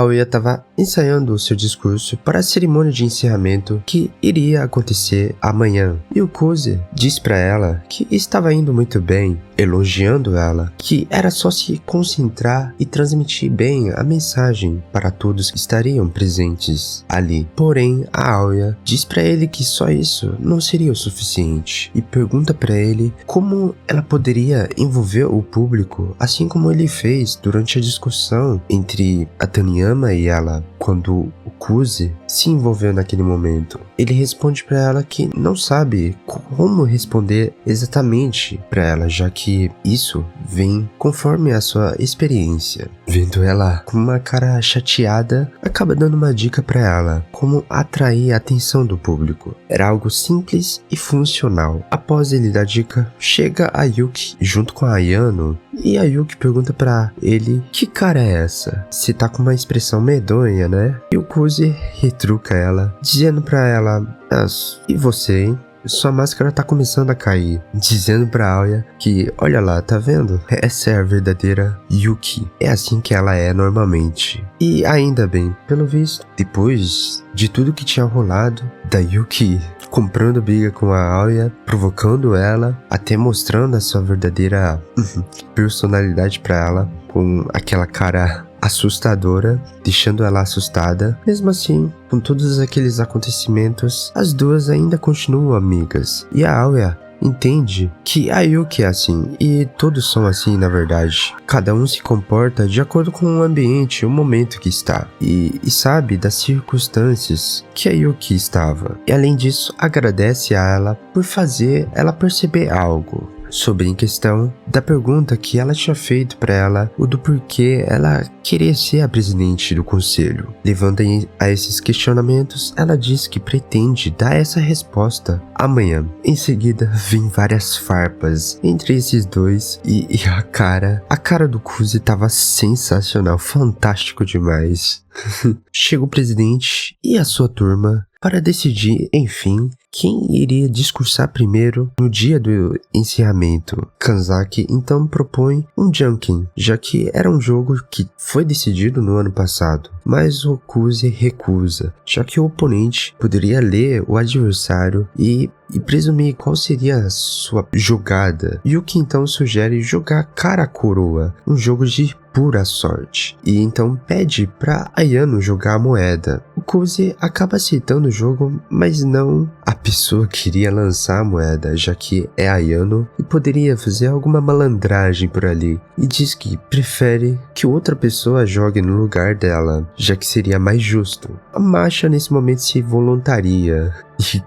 Aoya estava ensaiando o seu discurso para a cerimônia de encerramento que iria acontecer amanhã. E o Kuze diz para ela que estava indo muito bem, elogiando ela, que era só se concentrar e transmitir bem a mensagem para todos que estariam presentes ali. Porém, a Aoya diz para ele que só isso não seria o suficiente e pergunta para ele como ela poderia envolver o público, assim como ele fez durante a discussão entre a Taniyama e ela, quando o Kuze se envolveu naquele momento. Ele responde para ela que não sabe como responder exatamente para ela, já que isso vem conforme a sua experiência. Vendo ela com uma cara chateada, acaba dando uma dica para ela como atrair a atenção do público. Era algo simples e funcional. Após ele dar dica, chega a Yuki junto com a Ayano e a Yuki pergunta para ele que cara é essa? Se tá com uma expressão medonha, né? E o Kuze retruca ela, dizendo para ela: e você, hein? Sua máscara tá começando a cair, dizendo pra Aoya que, olha lá, tá vendo? Essa é a verdadeira Yuki. É assim que ela é normalmente. E ainda bem, pelo visto, depois de tudo que tinha rolado, da Yuki comprando briga com a Aoya, provocando ela, até mostrando a sua verdadeira personalidade pra ela, com aquela cara assustadora, deixando ela assustada. Mesmo assim, com todos aqueles acontecimentos, as duas ainda continuam amigas. E a Aoya entende que a Yuki é assim, e todos são assim na verdade. Cada um se comporta de acordo com o ambiente e o momento que está, e sabe das circunstâncias que a Yuki estava. E além disso, agradece a ela por fazer ela perceber algo sobre em questão da pergunta que ela tinha feito para ela, o do porquê ela queria ser a presidente do conselho. Levando a esses questionamentos, ela diz que pretende dar essa resposta amanhã. Em seguida, vem várias farpas entre esses dois e a cara do Kuze tava sensacional, fantástico demais. Chega o presidente e a sua turma para decidir, enfim, quem iria discursar primeiro no dia do encerramento. Kanzaki então propõe um Janken, já que era um jogo que foi decidido no ano passado, mas o Kuze recusa, já que o oponente poderia ler o adversário e presumir qual seria a sua jogada. Yuki então sugere jogar cara a coroa, um jogo de pura sorte, e então pede para Ayano jogar a moeda. O Kuze acaba aceitando o jogo, mas não a pessoa que iria lançar a moeda, já que é Ayano e poderia fazer alguma malandragem por ali, e diz que prefere que outra pessoa jogue no lugar dela, já que seria mais justo. A Masha nesse momento se voluntaria, e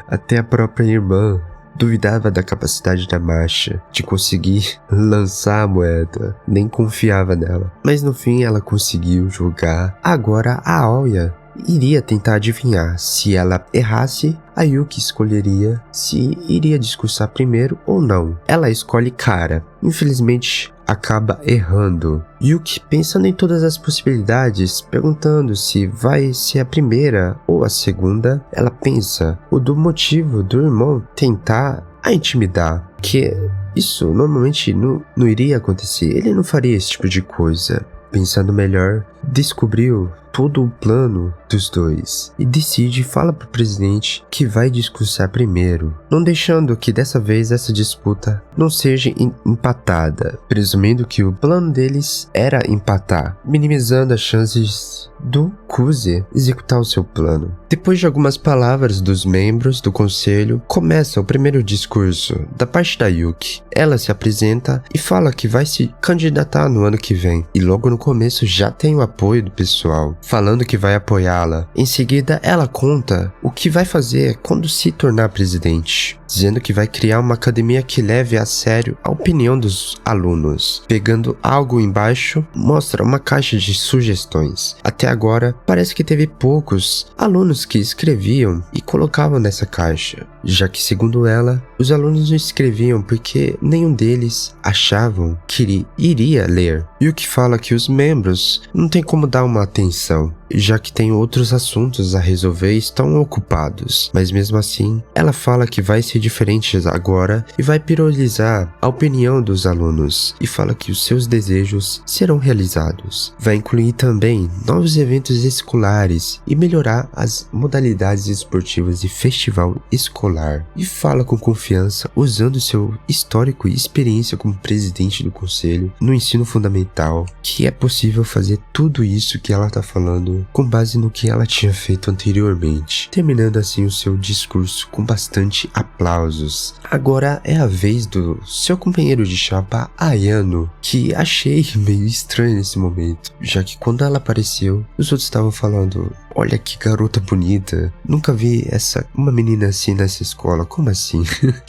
até a própria irmã duvidava da capacidade da Masha de conseguir lançar a moeda, nem confiava nela. Mas no fim ela conseguiu jogar. Agora a Aoya iria tentar adivinhar. Se ela errasse, a Yuki escolheria se iria discursar primeiro ou não. Ela escolhe cara. Infelizmente, acaba errando. Yuki, pensando em todas as possibilidades, perguntando se vai ser a primeira ou a segunda, ela pensa o do motivo do irmão tentar a intimidar, que isso normalmente não iria acontecer, ele não faria esse tipo de coisa. Pensando melhor, descobriu todo o plano dos dois e decide fala pro presidente que vai discursar primeiro, não deixando que dessa vez essa disputa não seja empatada, presumindo que o plano deles era empatar, minimizando as chances do Kuze executar o seu plano. Depois de algumas palavras dos membros do conselho, começa o primeiro discurso da parte da Yuki. Ela se apresenta e fala que vai se candidatar no ano que vem, e logo no começo já tem o apoio do pessoal, falando que vai apoiá-la. Em seguida, ela conta o que vai fazer quando se tornar presidente, dizendo que vai criar uma academia que leve a sério a opinião dos alunos. Pegando algo embaixo, mostra uma caixa de sugestões. Até Até agora, parece que teve poucos alunos que escreviam e colocavam nessa caixa, já que, segundo ela, os alunos não escreviam porque nenhum deles achavam que iria ler. E o que fala que os membros não tem como dar uma atenção, já que tem outros assuntos a resolver e estão ocupados. Mas mesmo assim, ela fala que vai ser diferente agora e vai priorizar a opinião dos alunos e fala que os seus desejos serão realizados. Vai incluir também novos eventos escolares e melhorar as modalidades esportivas e festival escolar. E fala com confiança, usando seu histórico e experiência como presidente do conselho no ensino fundamental, que é possível fazer tudo isso que ela está falando com base no que ela tinha feito anteriormente, terminando assim o seu discurso com bastante aplausos. Agora é a vez do seu companheiro de chapa, Ayano, que achei meio estranho nesse momento, já que quando ela apareceu, os outros estavam falando: olha que garota bonita, nunca vi uma menina assim nessa escola, como assim?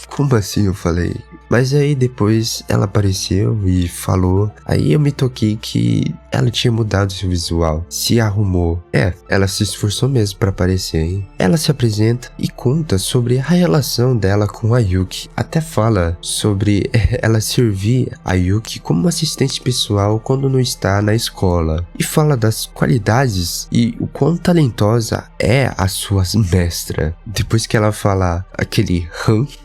Como assim, eu falei. Mas aí depois ela apareceu e falou, aí eu me toquei que ela tinha mudado seu visual, se arrumou. Ela se esforçou mesmo pra aparecer, hein? Ela se apresenta e conta sobre a relação dela com a Yuki. Até fala sobre ela servir a Yuki como assistente pessoal quando não está na escola. E fala das qualidades e o quão talentosa é a sua mestra. Depois que ela fala aquele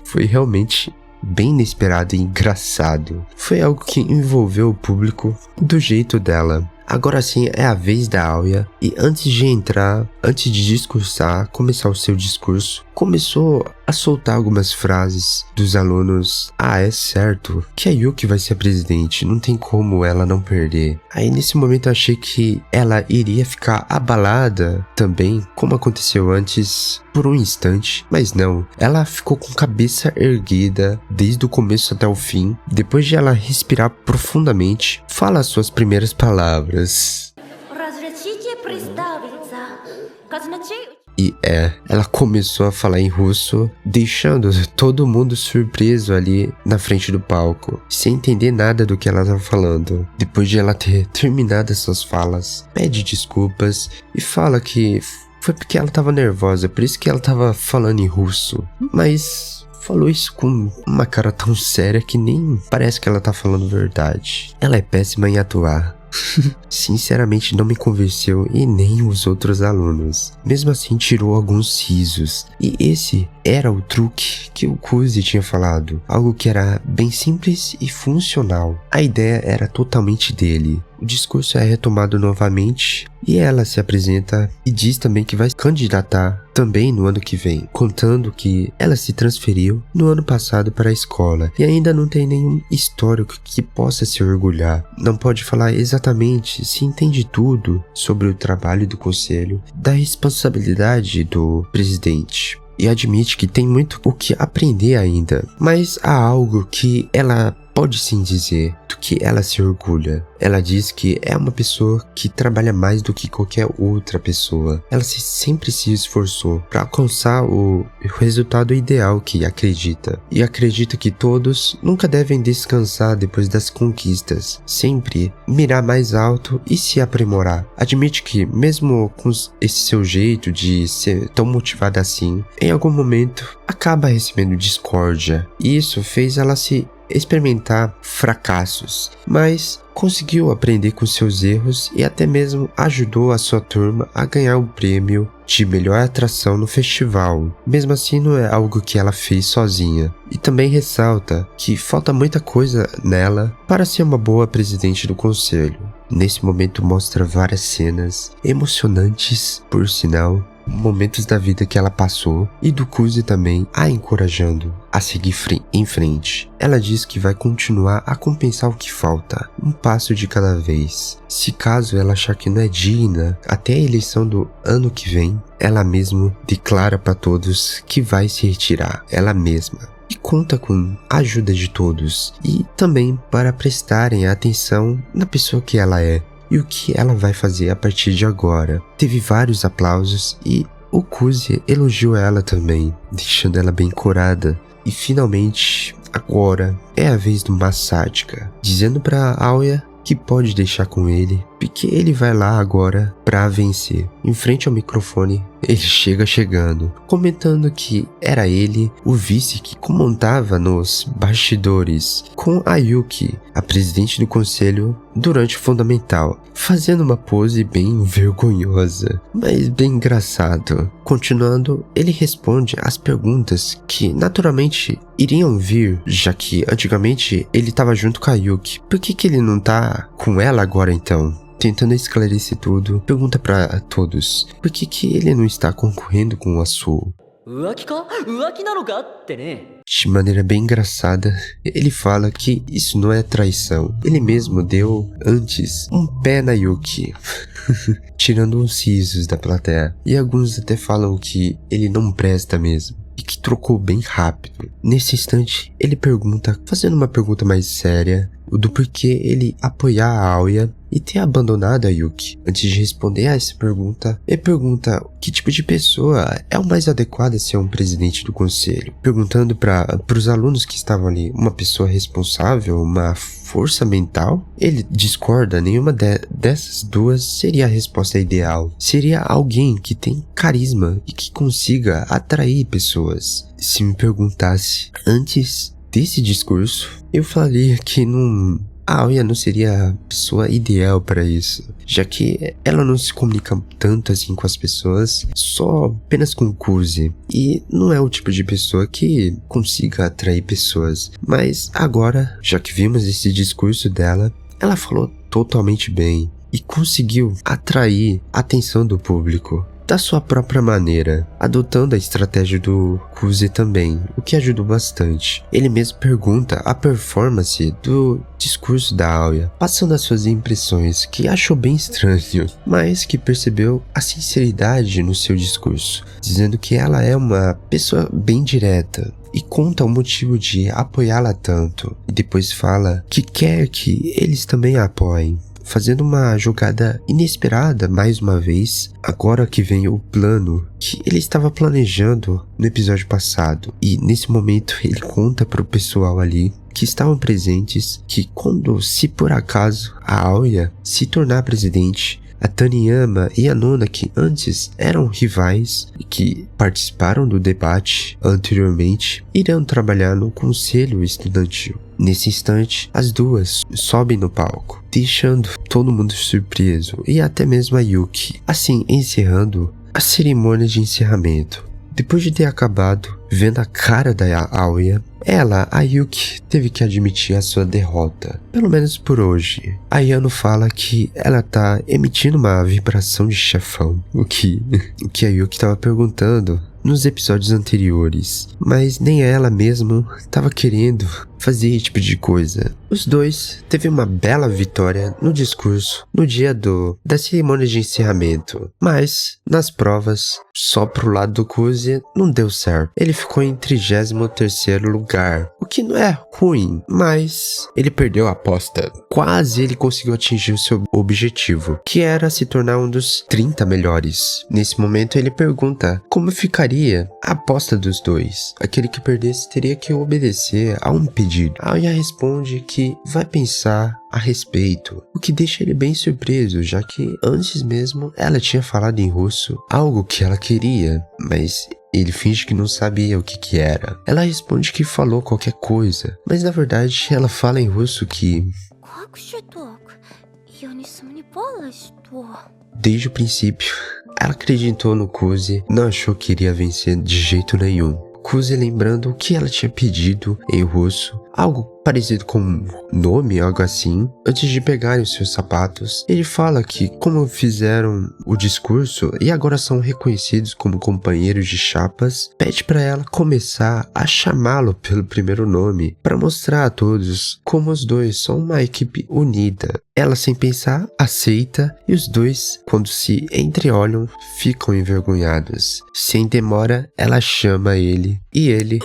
foi realmente bem inesperado e engraçado. Foi algo que envolveu o público do jeito dela. Agora sim é a vez da Aoya e antes de discursar, começar o seu discurso, começou a soltar algumas frases dos alunos. É certo que a Yuki vai ser a presidente, não tem como ela não perder. Aí nesse momento eu achei que ela iria ficar abalada também, como aconteceu antes, por um instante, mas não. Ela ficou com a cabeça erguida desde o começo até o fim. Depois de ela respirar profundamente, fala as suas primeiras palavras. E ela começou a falar em russo, deixando todo mundo surpreso ali na frente do palco, sem entender nada do que ela estava falando. Depois de ela ter terminado essas falas, pede desculpas e fala que foi porque ela estava nervosa, por isso que ela estava falando em russo. Mas falou isso com uma cara tão séria que nem parece que ela tá falando verdade. Ela é péssima em atuar. Sinceramente não me convenceu e nem os outros alunos. Mesmo assim tirou alguns risos. E esse era o truque que o Kuzi tinha falado. Algo que era bem simples e funcional. A ideia era totalmente dele. O discurso é retomado novamente e ela se apresenta e diz também que vai se candidatar também no ano que vem, contando que ela se transferiu no ano passado para a escola e ainda não tem nenhum histórico que possa se orgulhar. Não pode falar exatamente se entende tudo sobre o trabalho do conselho, da responsabilidade do presidente. E admite que tem muito o que aprender ainda, mas há algo que ela pode sim dizer do que ela se orgulha. Ela diz que é uma pessoa que trabalha mais do que qualquer outra pessoa. Ela sempre se esforçou para alcançar o resultado ideal que acredita. E acredita que todos nunca devem descansar depois das conquistas. Sempre mirar mais alto e se aprimorar. Admite que mesmo com esse seu jeito de ser tão motivada assim, em algum momento acaba recebendo discórdia. E isso fez ela se experimentar fracassos, mas conseguiu aprender com seus erros e até mesmo ajudou a sua turma a ganhar o prêmio de melhor atração no festival. Mesmo assim, não é algo que ela fez sozinha. E também ressalta que falta muita coisa nela para ser uma boa presidente do conselho. Nesse momento mostra várias cenas emocionantes, por sinal, momentos da vida que ela passou e do Kuzi também a encorajando a seguir em frente. Ela diz que vai continuar a compensar o que falta, um passo de cada vez. Se caso ela achar que não é digna, até a eleição do ano que vem, ela mesma declara para todos que vai se retirar, ela mesma. E conta com a ajuda de todos e também para prestarem atenção na pessoa que ela é e o que ela vai fazer a partir de agora. Teve vários aplausos e o Kuzi elogiou ela também, deixando ela bem corada. E finalmente, agora é a vez do Masatka, dizendo para Aoya que pode deixar com ele, porque ele vai lá agora pra vencer. Em frente ao microfone, ele chegando, comentando que era ele, o vice que comandava nos bastidores com a Yuki, a presidente do conselho, durante o fundamental, fazendo uma pose bem vergonhosa, mas bem engraçado. Continuando, ele responde às perguntas que naturalmente iriam vir, já que antigamente ele estava junto com a Yuki. Por que ele não tá com ela agora então? Tentando esclarecer tudo, pergunta pra todos por que ele não está concorrendo com o Asuo. De maneira bem engraçada, ele fala que isso não é traição. Ele mesmo deu antes um pé na Yuki, tirando uns risos da plateia. E alguns até falam que ele não presta mesmo e que trocou bem rápido. Nesse instante, ele pergunta, fazendo uma pergunta mais séria, do porquê ele apoiar a Aoya e ter abandonado a Yuki. Antes de responder a essa pergunta, ele pergunta que tipo de pessoa é o mais adequado a ser um presidente do conselho. Perguntando para os alunos que estavam ali, uma pessoa responsável, uma força mental? Ele discorda, nenhuma dessas duas seria a resposta ideal. Seria alguém que tem carisma e que consiga atrair pessoas. Se me perguntasse antes desse discurso, eu falaria que a Aoya não seria a pessoa ideal para isso, já que ela não se comunica tanto assim com as pessoas, só apenas com o Kuze, e não é o tipo de pessoa que consiga atrair pessoas. Mas agora, já que vimos esse discurso dela, ela falou totalmente bem e conseguiu atrair a atenção do público da sua própria maneira, adotando a estratégia do Kuze também, o que ajudou bastante. Ele mesmo pergunta a performance do discurso da Aoya, passando as suas impressões, que achou bem estranho, mas que percebeu a sinceridade no seu discurso, dizendo que ela é uma pessoa bem direta e conta o motivo de apoiá-la tanto, e depois fala que quer que eles também a apoiem, fazendo uma jogada inesperada mais uma vez, agora que vem o plano que ele estava planejando no episódio passado. E nesse momento ele conta pro pessoal ali que estavam presentes que quando, se por acaso a Aoya se tornar presidente, a Taniyama e a Nona, que antes eram rivais e que participaram do debate anteriormente, irão trabalhar no conselho estudantil. Nesse instante, as duas sobem no palco, deixando todo mundo surpreso e até mesmo a Yuki, assim encerrando a cerimônia de encerramento. Depois de ter acabado, vendo a cara da Aoya, a Yuki, teve que admitir a sua derrota, pelo menos por hoje. A Yano fala que ela tá emitindo uma vibração de chefão, o que a Yuki tava perguntando nos episódios anteriores, mas nem ela mesma estava querendo fazer esse tipo de coisa. Os dois teve uma bela vitória no discurso no dia da cerimônia de encerramento, mas nas provas, só pro lado do Kuze não deu certo. Ele ficou em 33º lugar, o que não é ruim, mas ele perdeu a aposta. Quase ele conseguiu atingir o seu objetivo, que era se tornar um dos 30 melhores. Nesse momento ele pergunta como ficaria a aposta dos dois. Aquele que perdesse teria que obedecer a um pedido. A Aoya responde que vai pensar a respeito, o que deixa ele bem surpreso, já que antes mesmo ela tinha falado em russo algo que ela queria, mas ele finge que não sabia o que era. Ela responde que falou qualquer coisa, mas na verdade ela fala em russo que desde o princípio ela acreditou no Kuze, não achou que iria vencer de jeito nenhum. Kuze lembrando o que ela tinha pedido em russo, algo parecido com um nome, algo assim. Antes de pegarem os seus sapatos, ele fala que como fizeram o discurso e agora são reconhecidos como companheiros de chapas, pede para ela começar a chamá-lo pelo primeiro nome, para mostrar a todos como os dois são uma equipe unida. Ela, sem pensar, aceita e os dois, quando se entreolham, ficam envergonhados. Sem demora, ela chama ele e ele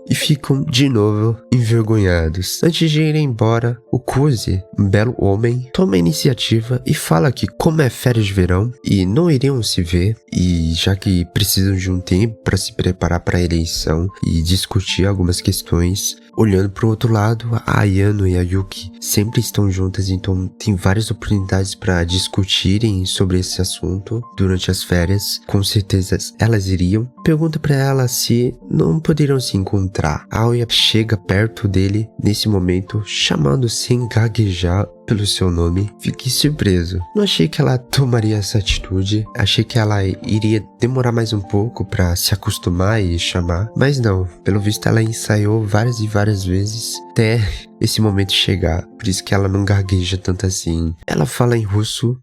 E ficam de novo envergonhados. Antes de ir embora, o Kuze, um belo homem, toma a iniciativa e fala que como é férias de verão e não iriam se ver, e já que precisam de um tempo para se preparar para a eleição e discutir algumas questões, olhando para o outro lado, a Ayano e a Yuki sempre estão juntas, então tem várias oportunidades para discutirem sobre esse assunto durante as férias. Com certeza elas iriam. Pergunta para ela se não poderiam se encontrar. A Aoya chega perto dele nesse momento, chamando sem gaguejar pelo seu nome. Fiquei surpreso. Não achei que ela tomaria essa atitude. Achei que ela iria demorar mais um pouco para se acostumar e chamar. Mas não. Pelo visto ela ensaiou várias e várias vezes até esse momento chegar. Por isso que ela não gagueja tanto assim. Ela fala em russo.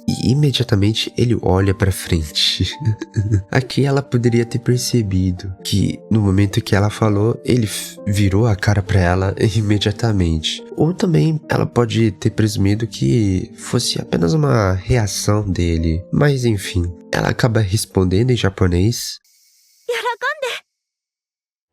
E imediatamente ele olha pra frente. Aqui ela poderia ter percebido que no momento que ela falou, ele virou a cara pra ela imediatamente. Ou também ela pode ter presumido que fosse apenas uma reação dele. Mas enfim, ela acaba respondendo em japonês.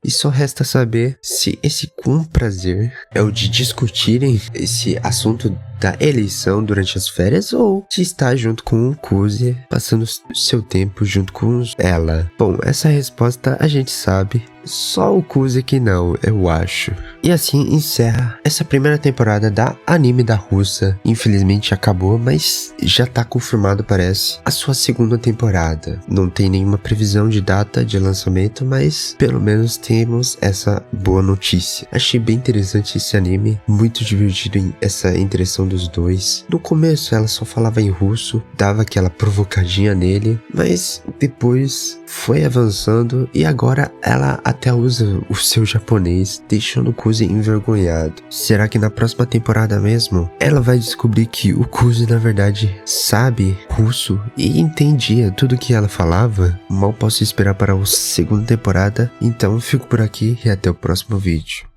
E só resta saber se esse com prazer é o de discutirem esse assunto da eleição durante as férias ou de estar junto com o Kuze, passando seu tempo junto com ela. Bom, essa resposta a gente sabe, só o Kuze que não, eu acho. E assim encerra essa primeira temporada da anime da Russa. Infelizmente acabou, mas já tá confirmado, parece, a sua segunda temporada. Não tem nenhuma previsão de data de lançamento, mas pelo menos temos essa boa notícia. Achei bem interessante esse anime, muito divertido essa interação dos dois. No começo ela só falava em russo, dava aquela provocadinha nele, mas depois foi avançando e agora ela até usa o seu japonês, deixando o Kuze envergonhado. Será que na próxima temporada mesmo ela vai descobrir que o Kuze na verdade sabe russo e entendia tudo que ela falava? Mal posso esperar para a segunda temporada, então fico por aqui e até o próximo vídeo.